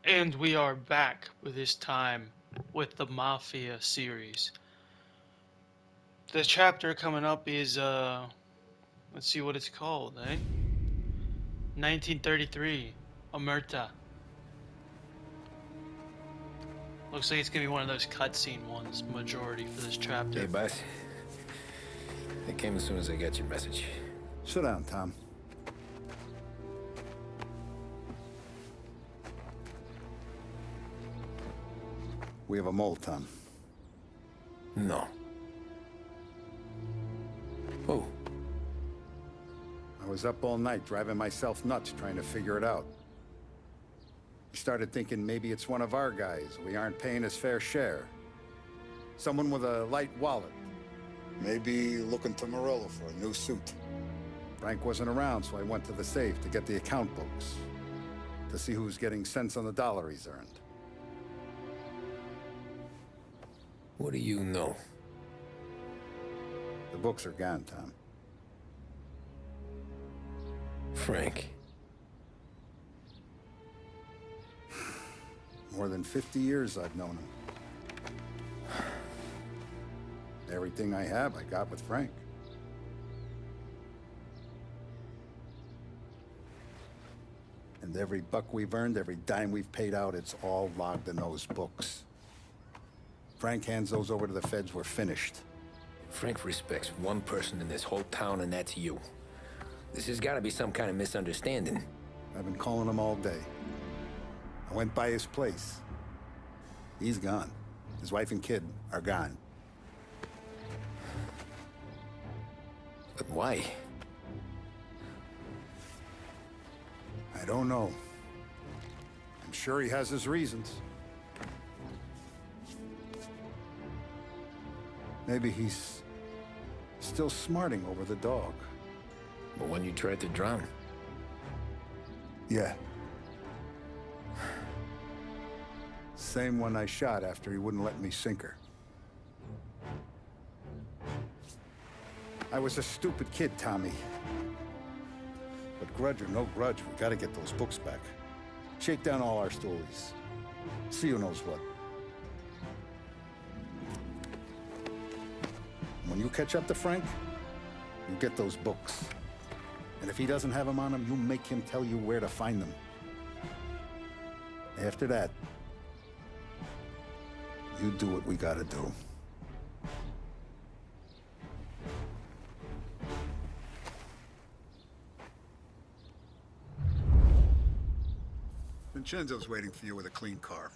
And we are back with this time with the Mafia series. The chapter coming up is let's see what it's called, eh? 1933, Omerta. Looks like it's gonna be one of those cutscene ones, majority for this chapter. Hey, boss. I came as soon as I got your message. Sit down, Tom. We have a mole, Tom. No. Oh, I was up all night driving myself nuts trying to figure it out. I started thinking maybe it's one of our guys. We aren't paying his fair share. Someone with a light wallet. Maybe looking to Morello for a new suit. Frank wasn't around, so I went to the safe to get the account books. To see who's getting cents on the dollar he's earned. what do you know? The books are gone, Tom. Frank. More than 50 years I've known him. Everything I have, I got with Frank. And every buck we've earned, every dime we've paid out, it's all logged in those books. Frank hands those over to the feds, we're finished. Frank respects one person in this whole town, and that's you. This has got to be some kind of misunderstanding. I've been calling him all day. I went by his place. He's gone. His wife and kid are gone. But why? I don't know. I'm sure he has his reasons. Maybe he's still smarting over the dog. The one you tried to drown? Yeah. Same one I shot after he wouldn't let me sink her. I was a stupid kid, Tommy. But grudge or no grudge, we gotta get those books back. Shake down all our stories. See who knows what. When you catch up to Frank, you get those books. And if he doesn't have them on him, you make him tell you where to find them. After that, you do what we gotta do. Vincenzo's waiting for you with a clean car.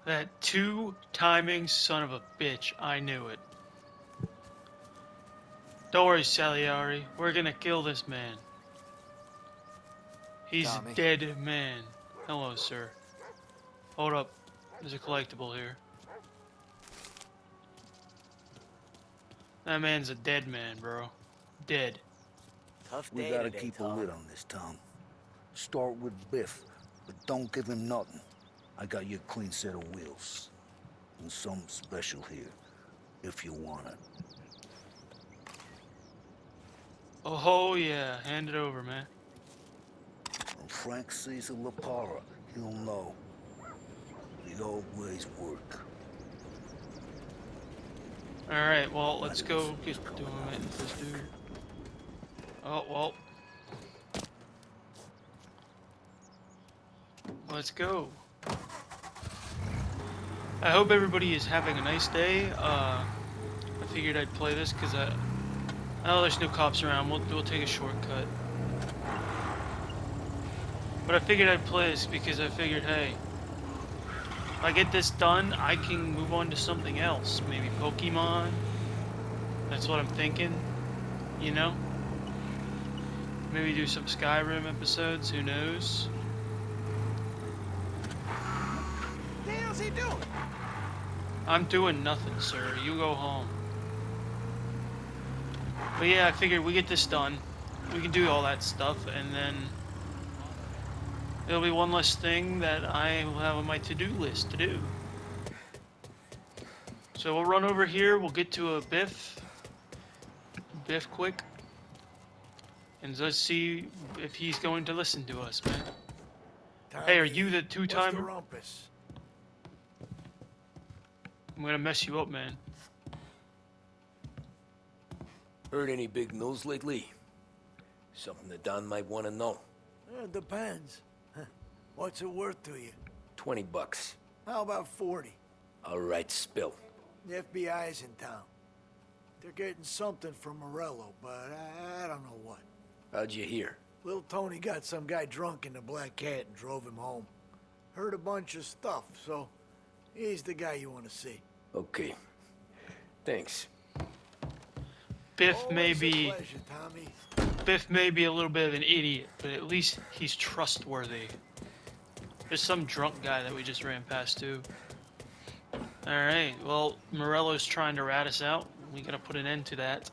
That two-timing son of a bitch, I knew it. Don't worry, Salieri, we're gonna kill this man. He's Tommy. a dead man. Hello, sir. Hold up, there's a collectible here. That man's a dead man, bro. Dead. Tough We day gotta today, keep a Tom. lid on this, Tom. Start with Biff, but don't give him nothing. I got you a clean set of wheels. And something special here, if you want it. Oh yeah, hand it over, man. When Frank sees a La Parra, he'll know. The old ways work. Alright, well, let's go get doing it with this dude. Oh, well. Let's go. I hope everybody is having a nice day. I figured I'd play this because I know there's no cops around. We'll take a shortcut. But I figured I'd play this because I figured, hey, if I get this done, I can move on to something else. Maybe Pokemon. That's what I'm thinking. You know? Maybe do some Skyrim episodes. Who knows? What the hell's he doing? I'm doing nothing, sir. You go home. But yeah, I figured we get this done. We can do all that stuff, and then it'll be one less thing that I will have on my to-do list to do. So we'll run over here. We'll get to a Biff quick. And let's see if he's going to listen to us, man. Hey, are you the What's the two-timer? rumpus? I'm gonna mess you up, man. Heard any big news lately? Something that Don might want to know. Depends. What's it worth to you? $20. How about 40? All right, spill. The FBI's in town. They're getting something from Morello, but I don't know what. How'd you hear? Little Tony got some guy drunk in the Black Cat and drove him home. Heard a bunch of stuff, so he's the guy you want to see. Okay. Thanks. Biff may Always a be pleasure, Tommy. Biff may be a little bit of an idiot, but at least he's trustworthy. There's some drunk guy that we just ran past too. Alright, well, Morello's trying to rat us out. We gotta put an end to that.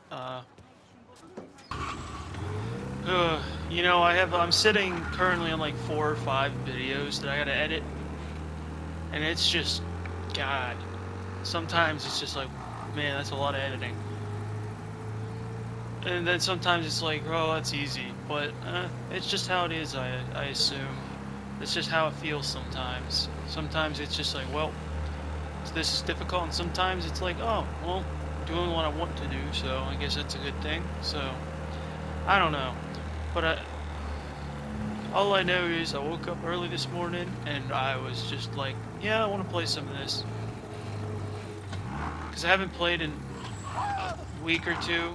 You know, I'm sitting currently on like 4 or 5 videos that I gotta edit. And it's just, God. Sometimes it's just like, man, that's a lot of editing. And then sometimes it's like, oh, that's easy. But it's just how it is, I assume. It's just how it feels sometimes. Sometimes it's just like, well, this is difficult. And sometimes it's like, oh, well, I'm doing what I want to do. So I guess that's a good thing. So, I don't know. But all I know is I woke up early this morning and I was just like, yeah, I want to play some of this. Because I haven't played in a week or two.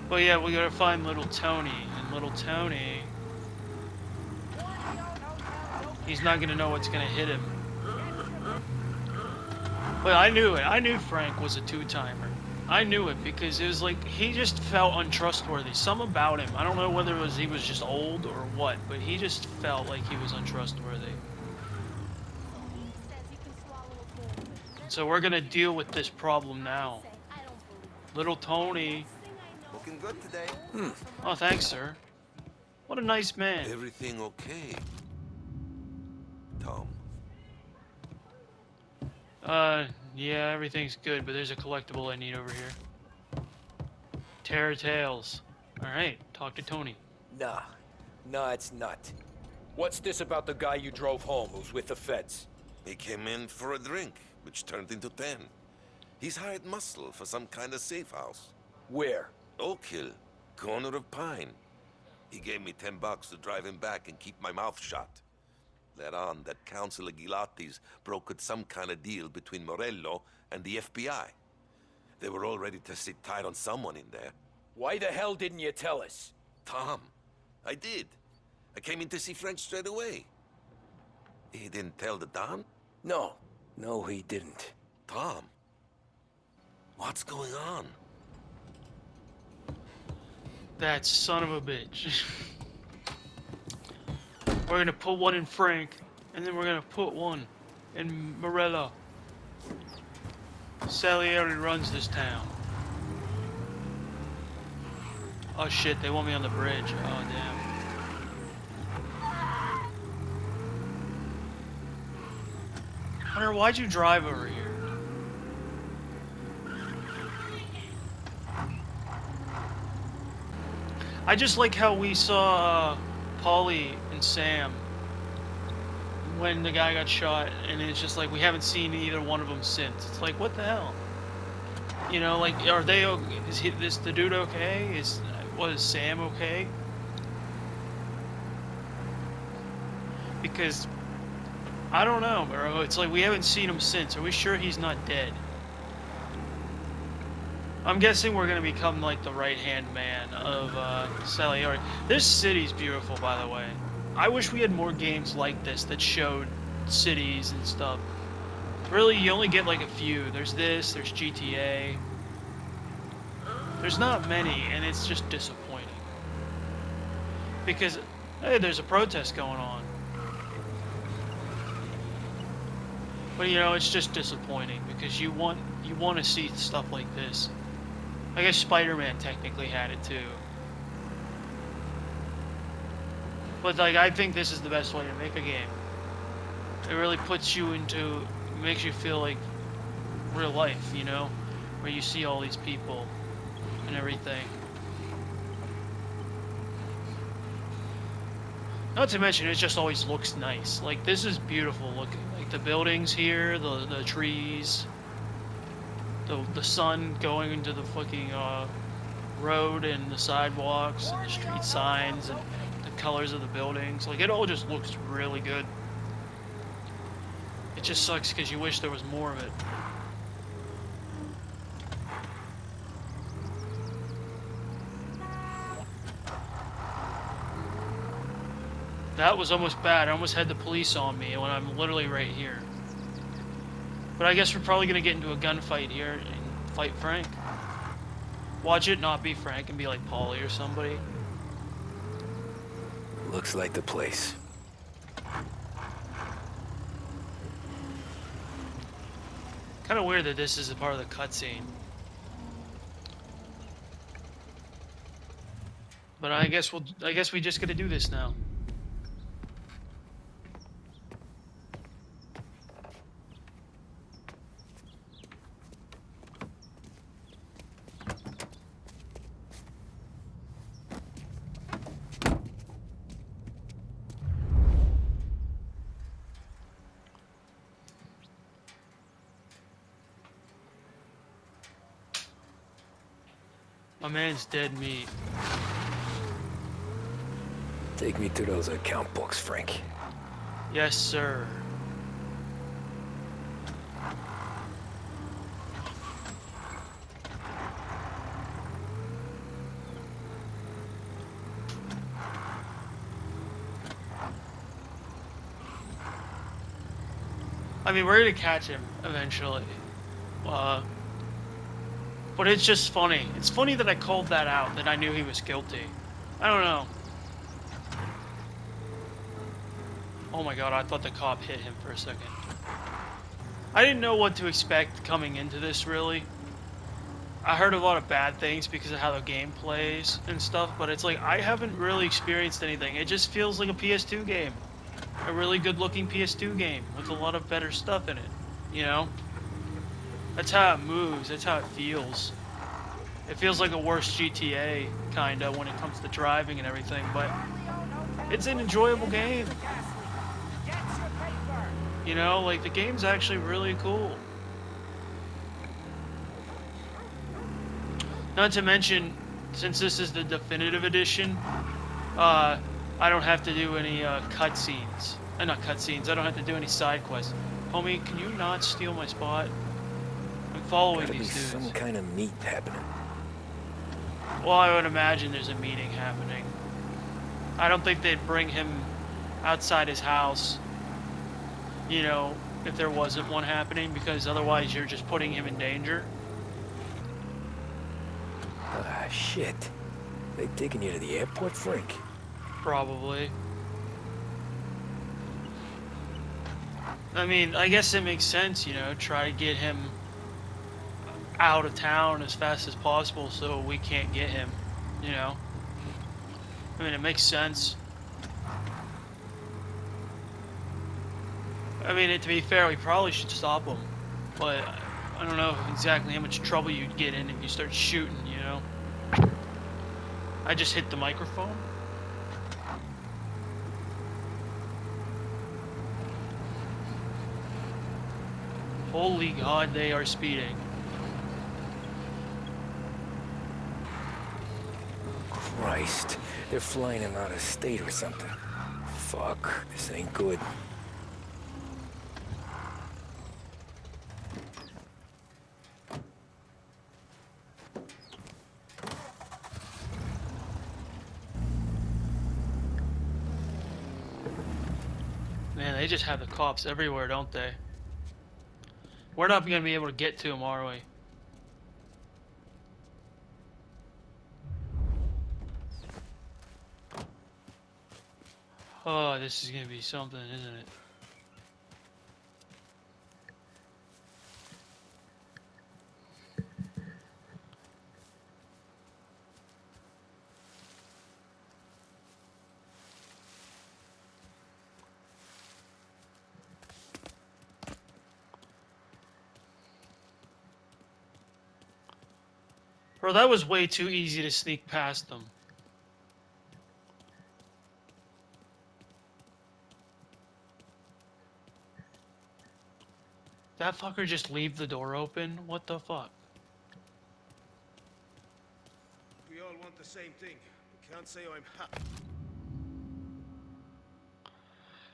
But yeah, we gotta find little Tony, and little Tony, he's not gonna know what's gonna hit him. But I knew it. I knew Frank was a two-timer. I knew it because it was like he just felt untrustworthy. Something about him. I don't know whether it was he was just old or what, but he just felt like he was untrustworthy. So we're gonna deal with this problem now. Little Tony. Looking good today. Oh, thanks, sir. What a nice man. Everything okay, Tom? Yeah, everything's good, but there's a collectible I need over here. Terror Tales. Alright, talk to Tony. Nah. Nah, it's not. What's this about the guy you drove home who's with the feds? He came in for a drink, which turned into 10. He's hired muscle for some kind of safe house. Where? Oak Hill, corner of Pine. He gave me $10 to drive him back and keep my mouth shut. Let on that Councilor Gilatti's brokered some kind of deal between Morello and the FBI. They were all ready to sit tight on someone in there. Why the hell didn't you tell us? Tom, I did. I came in to see Frank straight away. He didn't tell the Don? No. No, he didn't. Tom, what's going on? That son of a bitch. We're gonna put one in Frank, and then we're gonna put one in Morello. Salieri runs this town. Oh shit, they want me on the bridge. Oh damn. Hunter, why'd you drive over here? I just like how we saw Paulie and Sam when the guy got shot, and it's just like we haven't seen either one of them since. It's like, what the hell? You know, like, are they? Is the dude okay? Was Sam okay? Because I don't know, bro. It's like we haven't seen him since. Are we sure he's not dead? I'm guessing we're gonna become like the right-hand man of Salieri. This city's beautiful, by the way. I wish we had more games like this that showed cities and stuff. Really, you only get like a few. There's this, there's GTA. There's not many, and it's just disappointing. Because, hey, there's a protest going on. But you know, it's just disappointing because you want to see stuff like this. I guess Spider-Man technically had it too. But like, I think this is the best way to make a game. It really puts you into, makes you feel like real life, you know? Where you see all these people and everything. Not to mention, it just always looks nice. Like, this is beautiful looking. Like, the buildings here, the trees, the sun going into the fucking, road and the sidewalks and the street signs and the colors of the buildings. Like, it all just looks really good. It just sucks because you wish there was more of it. That was almost bad. I almost had the police on me when I'm literally right here. But I guess we're probably going to get into a gunfight here and fight Frank. Watch it not be Frank and be like Paulie or somebody. Looks like the place. Kind of weird that this is a part of the cutscene. But I guess we just got to do this now. My man's dead meat. Take me to those account books, Frank. Yes, sir. I mean, we're gonna catch him eventually. But it's just funny. It's funny that I called that out, that I knew he was guilty. I don't know. Oh my god, I thought the cop hit him for a second. I didn't know what to expect coming into this, really. I heard a lot of bad things because of how the game plays and stuff, but it's like, I haven't really experienced anything. It just feels like a PS2 game. A really good-looking PS2 game with a lot of better stuff in it, you know? That's how it moves, that's how it feels. It feels like a worse GTA, kinda, when it comes to driving and everything, but it's an enjoyable game. You know, like, the game's actually really cool. Not to mention, since this is the definitive edition, I don't have to do any cutscenes. Not cutscenes, I don't have to do any side quests. Homie, can you not steal my spot? I'm following Gotta be these dudes. some kind of meet happening. Well, I would imagine there's a meeting happening. I don't think they'd bring him outside his house, you know, if there wasn't one happening, because otherwise you're just putting him in danger. Ah, shit. They taking you to the airport, Frank? Probably. I mean, I guess it makes sense, you know, try to get him out of town as fast as possible so we can't get him, you know? I mean, it makes sense. I mean, to be fair, we probably should stop him, but I don't know exactly how much trouble you'd get in if you start shooting, you know? I just hit the microphone. Holy God, they are speeding. Christ, they're flying him out of state or something. Fuck, this ain't good. Man, they just have the cops everywhere, don't they? We're not going to be able to get to them, are we? Oh, this is going to be something, isn't it? Bro, that was way too easy to sneak past them. That fucker just leave the door open? What the fuck? We all want the same thing. We can't say I'm happy.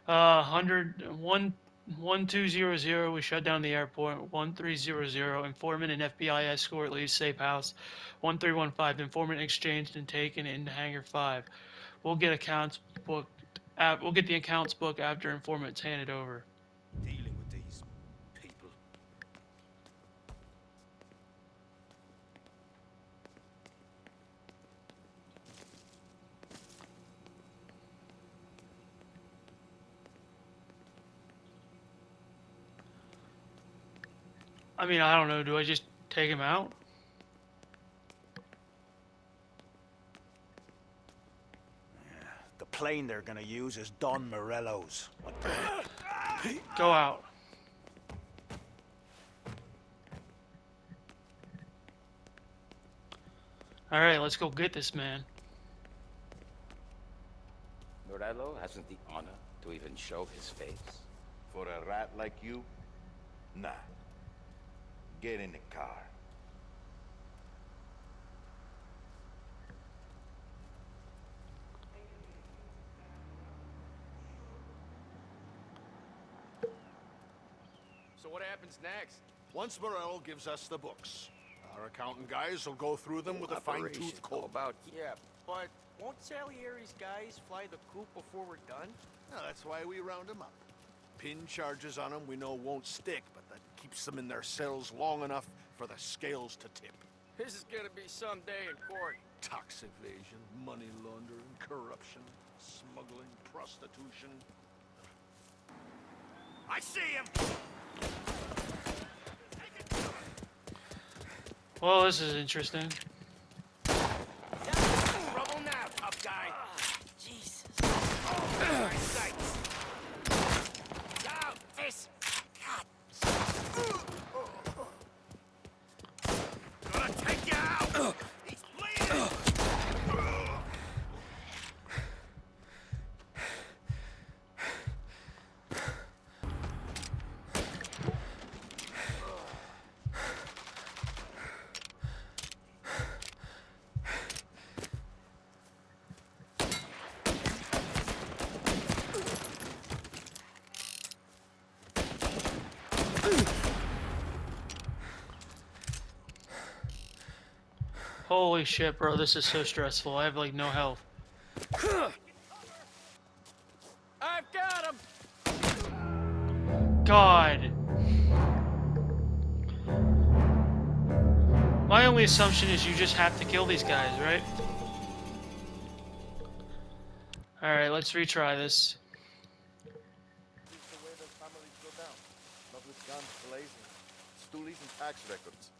1200, we shut down the airport. 1300, informant and FBI escort leaves safe house. 1315, informant exchanged and taken into hangar 5. We'll get accounts booked. We'll get the accounts book after informant's handed over. Dealing with these people. I mean, I don't know. Do I just take him out? The plane they're gonna use is Don Morello's. Go out. Alright, let's go get this man. Morello hasn't the honor to even show his face. For a rat like you? Nah. Get in the car. So what happens next? Once Morello gives us the books, our accountant guys will go through them with a fine-tooth comb. About Yeah, but won't Salieri's guys fly the coop before we're done? No, that's why we round them up. Pin charges on them we know won't stick, but that keeps them in their cells long enough for the scales to tip. This is gonna be some day in court. Tax evasion, money laundering, corruption, smuggling, prostitution. I see him! Well, this is interesting. Trouble now, tough guy. Jesus. Oh, my sights. Down, this. Gonna take you out! He's bleeding! Holy shit, bro, this is so stressful. I have like no health. I've got him. God. My only assumption is you just have to kill these guys, right? Alright, let's retry this. This is the way the families go down. Not with guns blazing. Stoolies and tax records.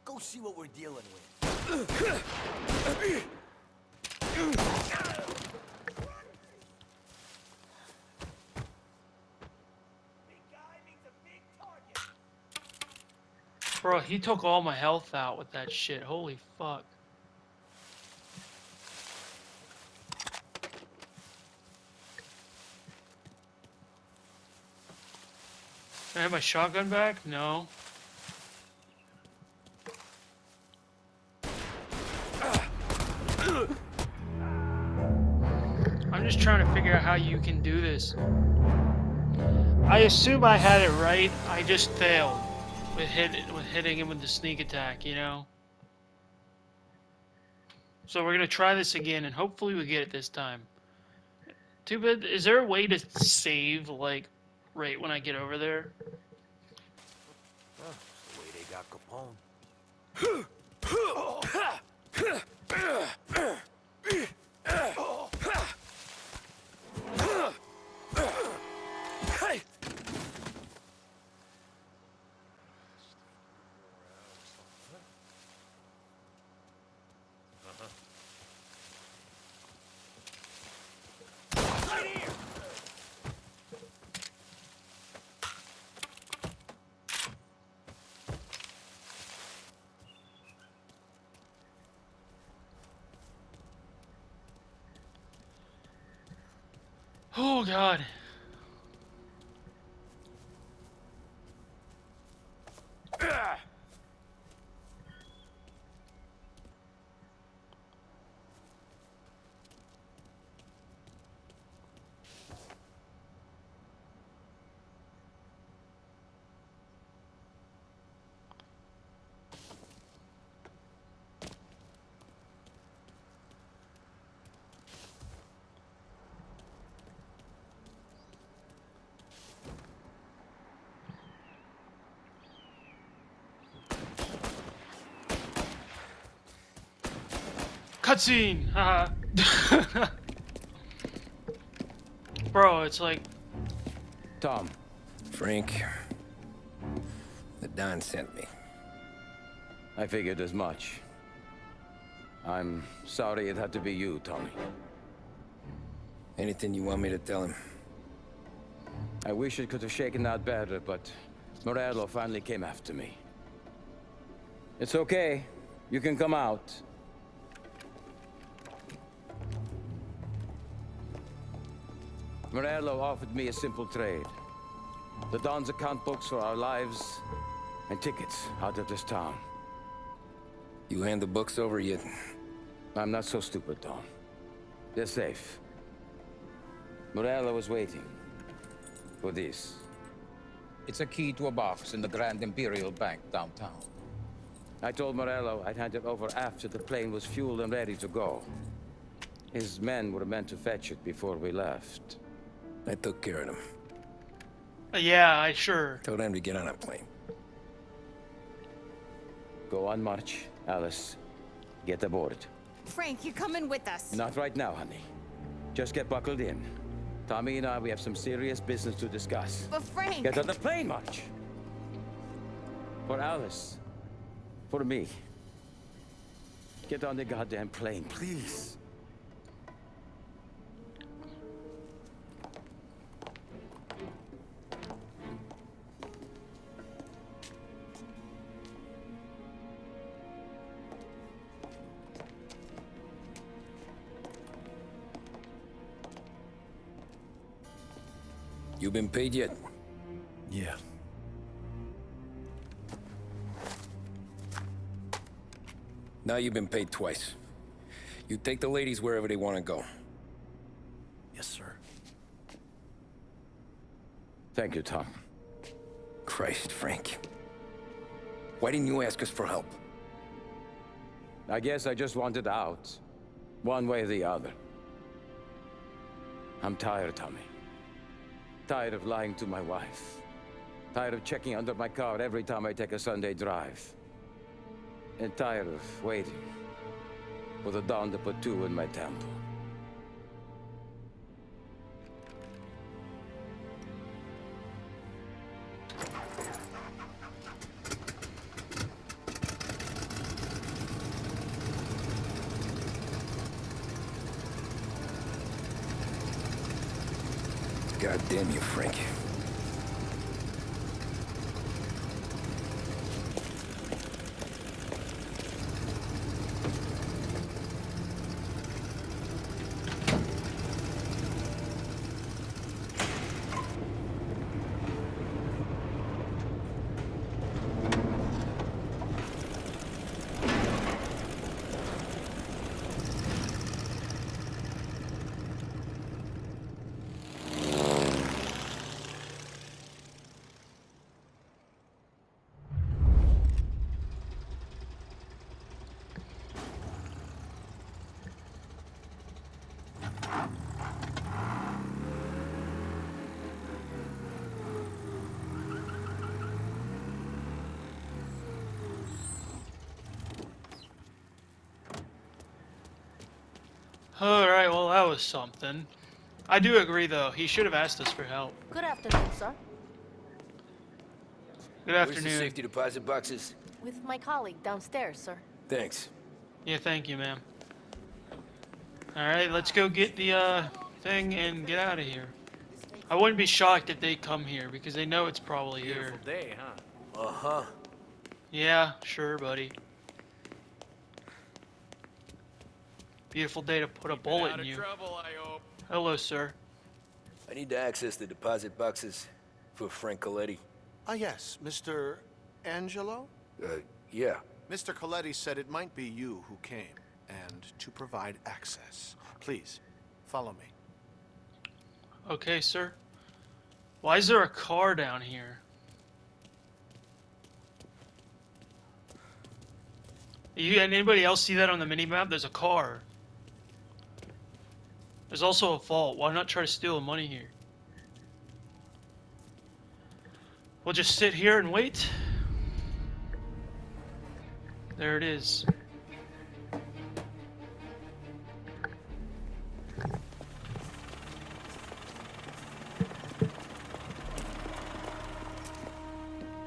Go see what we're dealing with. Bro, he took all my health out with that shit. Holy fuck. Can I have my shotgun back? No. I'm just trying to figure out how you can do this. I assume I had it right. I just failed with hitting him with the sneak attack, you know? So we're gonna try this again, and hopefully we get it this time. Too bad. Is there a way to save, like, right when I get over there? That's the way they got Capone. Oh God. Cutscene! Haha. Bro, it's like... Tom, Frank, the Don sent me. I figured as much. I'm sorry it had to be you, Tommy. Anything you want me to tell him? I wish it could have shaken out better, but Morello finally came after me. It's okay. You can come out. Morello offered me a simple trade. The Don's account books for our lives and tickets out of this town. You hand the books over yet? I'm not so stupid, Tom. They're safe. Morello was waiting for this. It's a key to a box in the Grand Imperial Bank downtown. I told Morello I'd hand it over after the plane was fueled and ready to go. His men were meant to fetch it before we left. I took care of them. Yeah, I sure. Told them to get on a plane. Go on, March. Alice, get aboard. Frank, you're coming with us. Not right now, honey. Just get buckled in. Tommy and I, we have some serious business to discuss. But Frank... Get on the plane, March. For Alice. For me. Get on the goddamn plane, please. You been paid yet? Yeah. Now you've been paid twice. You take the ladies wherever they want to go. Yes, sir. Thank you, Tom. Christ, Frank. Why didn't you ask us for help? I guess I just wanted out. One way or the other. I'm tired, Tommy. Tired of lying to my wife. Tired of checking under my car every time I take a Sunday drive. And tired of waiting for the dawn to put two in my temple. God damn you, Frank. Alright, well that was something. I do agree though, he should have asked us for help. Good afternoon, sir. Good Where's the afternoon. safety deposit boxes? With my colleague downstairs, sir. Thanks. Yeah, thank you, ma'am. Alright, let's go get the thing and get out of here. I wouldn't be shocked if they come here because they know it's probably here. Day, huh? Uh-huh. Yeah, sure, buddy. Beautiful day to put a bullet in you. Trouble, I hope. Hello, sir. I need to access the deposit boxes for Frank Coletti. Ah, yes, Mr. Angelo? Yeah. Mr. Coletti said it might be you who came, and to provide access. Please, follow me. Okay, sir. Why is there a car down here? Anybody else see that on the minimap? There's a car. There's also a vault. Why not try to steal the money here? We'll just sit here and wait. There it is.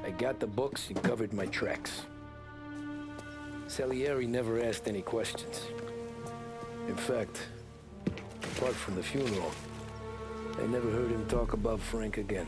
I got the books and covered my tracks. Salieri never asked any questions. In fact, apart from the funeral, I never heard him talk about Frank again.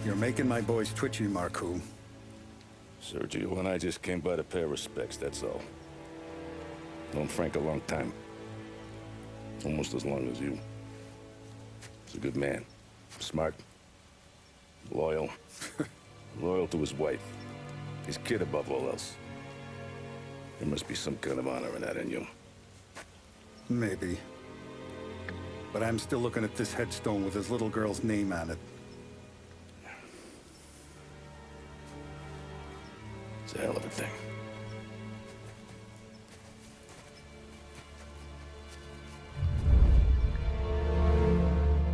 You're making my boys twitchy, Marcoux. Sergio and I just came by to pay respects, that's all. Known Frank a long time. Almost as long as you. He's a good man. Smart. Loyal. Loyal to his wife. His kid above all else. There must be some kind of honor in that in you. Maybe. But I'm still looking at this headstone with his little girl's name on it. It's a hell of a thing.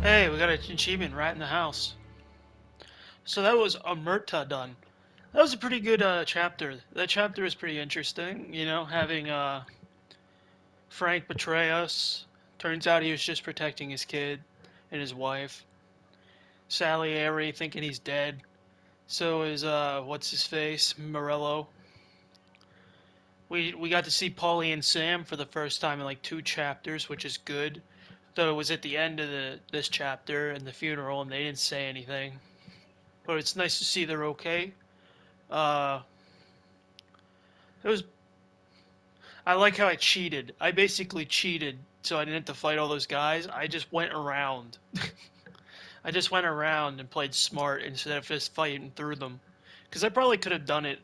Hey, we got an achievement right in the house. So that was Omerta done. That was a pretty good chapter. That chapter is pretty interesting, you know, having Frank betray us. Turns out he was just protecting his kid and his wife. Salieri thinking he's dead. So is what's his face? Morello. We got to see Paulie and Sam for the first time in like 2 chapters, which is good. Though it was at the end of this chapter and the funeral, and they didn't say anything. But it's nice to see they're okay. Uh, it was. I like how I cheated. I basically cheated, so I didn't have to fight all those guys. I just went around. I just went around and played smart instead of just fighting through them. Because I probably could have done it.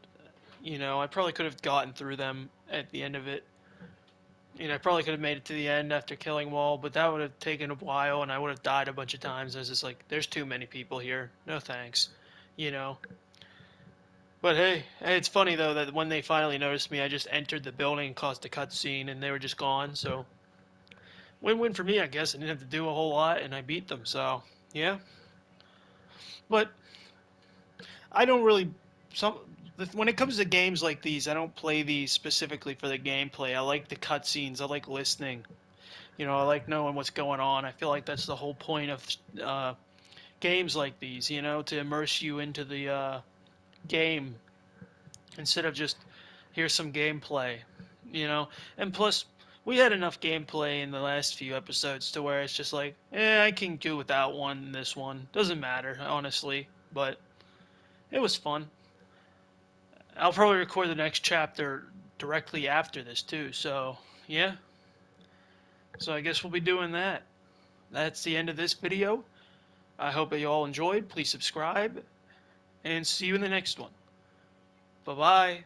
You know, I probably could have gotten through them at the end of it. You know, I probably could have made it to the end after killing Wall, but that would have taken a while, and I would have died a bunch of times. I was just like, there's too many people here. No thanks. You know. But hey, it's funny though that when they finally noticed me, I just entered the building and caused a cutscene, and they were just gone. So, win-win for me, I guess. I didn't have to do a whole lot, and I beat them. So, yeah. But I don't really when it comes to games like these, I don't play these specifically for the gameplay. I like the cutscenes. I like listening. You know, I like knowing what's going on. I feel like that's the whole point of games like these. You know, to immerse you into the game instead of just here's some gameplay. You know, and plus we had enough gameplay in the last few episodes to where it's just like, I can do without one in this one. Doesn't matter, honestly. But it was fun. I'll probably record the next chapter directly after this too, so yeah. So I guess we'll be doing that. That's the end of this video. I hope that you all enjoyed. Please subscribe, and see you in the next one. Bye-bye.